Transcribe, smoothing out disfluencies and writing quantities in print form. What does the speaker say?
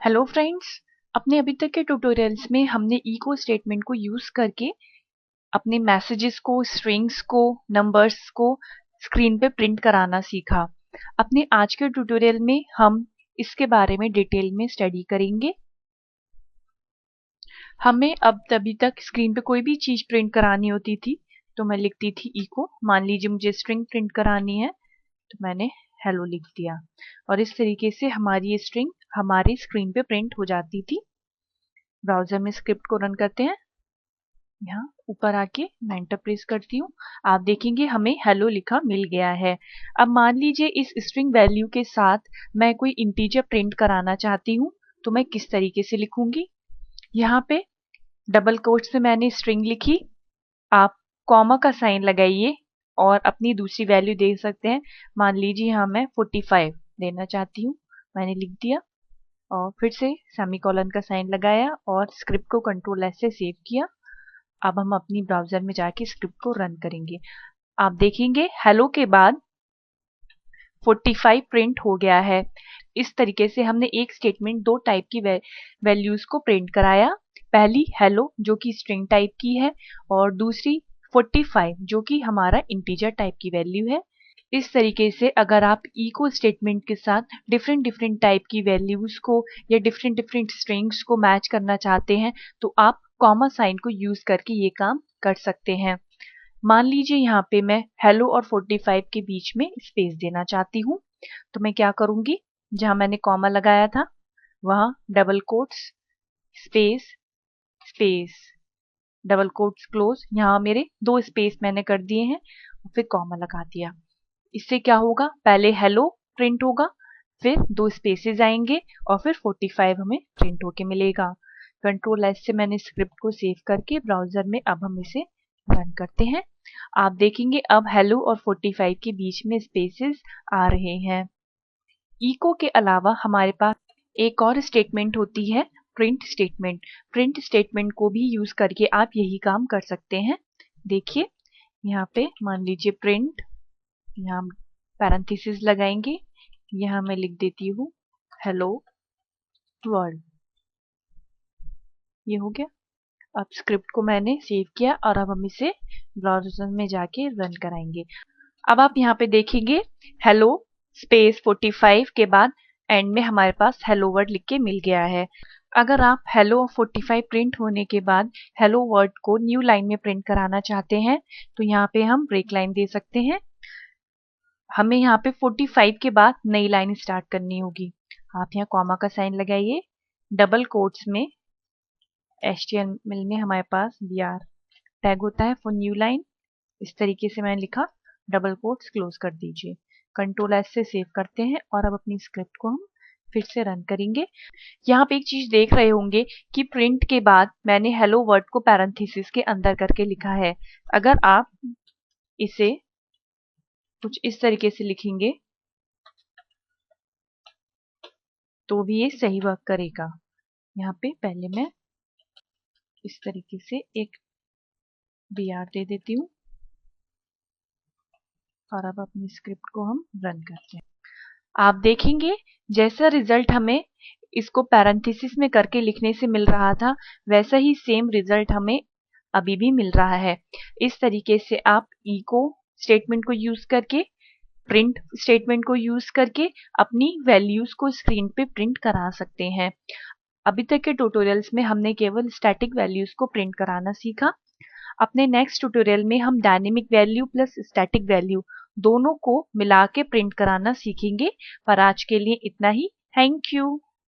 Hello friends, अपने अभी तक के ट्यूटोरियल्स में हमने इको स्टेटमेंट को यूज करके अपने मैसेजेस को, स्ट्रिंग्स को, नंबर्स को स्क्रीन पे प्रिंट कराना सीखा। अपने आज के ट्यूटोरियल में हम इसके बारे में डिटेल में स्टडी करेंगे। हमें अब तभी तक स्क्रीन पे कोई भी चीज प्रिंट करानी होती थी तो मैं लिखती थी इको। मान लीजिए मुझे स्ट्रिंग प्रिंट करानी है तो मैंने हेलो लिख दिया और इस तरीके से हमारी ये स्ट्रिंग हमारी स्क्रीन पे प्रिंट हो जाती थी। ब्राउजर में स्क्रिप्ट को रन करते हैं। यहाँ ऊपर आके मैं एंटर प्रेस करती हूँ। आप देखेंगे हमें हेलो लिखा मिल गया है। अब मान लीजिए इस स्ट्रिंग वैल्यू के साथ मैं कोई इंटीजर प्रिंट कराना चाहती हूँ तो मैं किस तरीके से लिखूंगी। यहाँ पे डबल कोट्स में मैंने स्ट्रिंग लिखी, आप कॉमा का साइन लगाइए और अपनी दूसरी वैल्यू दे सकते हैं। मान लीजिए यहाँ मैं 45 देना चाहती हूँ, मैंने लिख दिया और फिर से सेमीकोलन का साइन लगाया और स्क्रिप्ट को कंट्रोल एस से सेव किया। अब हम अपनी ब्राउजर में जाके स्क्रिप्ट को रन करेंगे। आप देखेंगे हेलो के बाद 45 प्रिंट हो गया है। इस तरीके से हमने एक स्टेटमेंट दो टाइप की वैल्यूज को प्रिंट कराया। पहली हेलो जो कि स्ट्रिंग टाइप की है और दूसरी 45 जो कि हमारा इंटीजर टाइप की वैल्यू है। इस तरीके से अगर आप इको स्टेटमेंट के साथ डिफरेंट टाइप की वैल्यूज को या डिफरेंट स्ट्रिंग्स को मैच करना चाहते हैं तो आप कॉमा साइन को यूज करके ये काम कर सकते हैं। मान लीजिए यहाँ पे मैं हेलो और 45 के बीच में स्पेस देना चाहती हूँ तो मैं क्या करूंगी, जहां मैंने कॉमा लगाया था वहां double quotes space space double quotes close, यहाँ मेरे दो स्पेस मैंने कर दिए हैं और फिर कॉमा लगा दिया। इससे क्या होगा, पहले हेलो प्रिंट होगा, फिर दो स्पेसेस आएंगे और फिर 45 हमें प्रिंट होके मिलेगा। कंट्रोल एस से मैंने स्क्रिप्ट को सेव करके ब्राउजर में अब हम इसे रन करते हैं। आप देखेंगे अब हेलो और 45 के बीच में स्पेसेस आ रहे हैं। इको के अलावा हमारे पास एक और स्टेटमेंट होती है प्रिंट स्टेटमेंट। प्रिंट स्टेटमेंट को भी यूज करके आप यही काम कर सकते हैं। देखिए यहाँ पे मान लीजिए प्रिंट, यहाँ पैरेंथेसिस लगाएंगे, यहाँ मैं लिख देती हूँ हेलो वर्ल्ड। ये हो गया। अब स्क्रिप्ट को मैंने सेव किया और अब हम इसे ब्राउज़र में जाके रन कराएंगे। अब आप यहाँ पे देखेंगे हेलो स्पेस 45 के बाद एंड में हमारे पास हेलो वर्ड लिख के मिल गया है। अगर आप हेलो 45 प्रिंट होने के बाद हेलो वर्ड को न्यू लाइन में प्रिंट कराना चाहते हैं तो यहाँ पे हम ब्रेक लाइन दे सकते हैं। हमें यहाँ पे 45 के बाद नई लाइन स्टार्ट करनी होगी। आप यहाँ कॉमा का साइन लगाइए, डबल कोट्स में HTML में हमारे पास BR टैग होता है फॉर न्यू लाइन। इस तरीके से मैंने लिखा, डबल कोट्स क्लोज कर दीजिए। कंट्रोल एस से सेव करते हैं और अब अपनी स्क्रिप्ट को हम फिर से रन करेंगे। यहाँ पे एक चीज देख रहे होंगे कि प्रिंट के बाद मैंने हेलो वर्ड को पैरेंथेसिस के अंदर करके लिखा है। अगर आप इसे कुछ इस तरीके से लिखेंगे तो भी ये सही वर्क करेगा। यहाँ पे पहले मैं इस तरीके से एक BR दे देती हूँ और अब अपनी स्क्रिप्ट को हम रन करते हैं। आप देखेंगे जैसा रिजल्ट हमें इसको पैरेंथेसिस में करके लिखने से मिल रहा था वैसा ही सेम रिजल्ट हमें अभी भी मिल रहा है। इस तरीके से आप इको स्टेटमेंट को यूज करके, प्रिंट स्टेटमेंट को यूज करके अपनी वैल्यूज को स्क्रीन पे प्रिंट करा सकते हैं। अभी तक के ट्यूटोरियल्स में हमने केवल स्टैटिक वैल्यूज को प्रिंट कराना सीखा। अपने नेक्स्ट ट्यूटोरियल में हम dynamic value plus static value दोनों को मिला के प्रिंट कराना सीखेंगे। पर आज के लिए इतना ही। Thank you.